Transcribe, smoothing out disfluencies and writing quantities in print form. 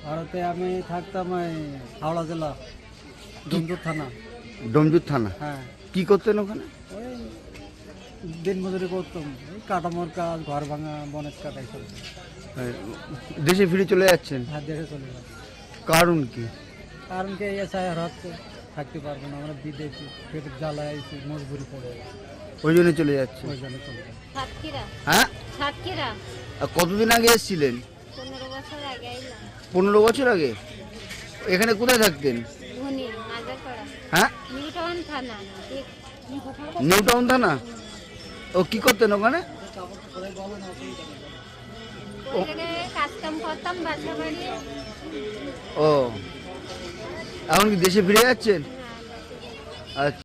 ভারতে আমি থাকতাম হাওড়া জেলা ডোমজুর থানা। ডোমজুর থানা? হ্যাঁ। কি করতেন ওখানে? ওই দিন মজুরি করতাম, এই কাটামোর কাজ, ঘর ভাঙা, বনের কাজ এইসব। দেশে ফিরে চলে যাচ্ছেন? হ্যাঁ, দেশে চলে যাবো। কারণ কি? কারণ কি এসআইআর হচ্ছে, থাকতে পারবো না, আমরা বিদেশি পেটের জ্বালায় আইছি, মজবুরি পড়ে ওই জন্য চলে যাচ্ছে? ওই জন্য চলে যাবো। হ্যাঁ, সাতক্ষীরা। কতদিন আগে এসেছিলেন? 15 বছর আগে এলাম। 15 বছর আগে? এখানে কোথায় থাকতেন? ধনী হাজারপাড়া। হ্যাঁ, নিউ টাউন থানা। নিউ টাউন থানা? ও কি করতেন ওখানে? ওই জায়গায় কাজ কাম করতাম, বাসা বাড়ি। ও, এখন কি দেশে ফিরে যাচ্ছেন? আচ্ছা।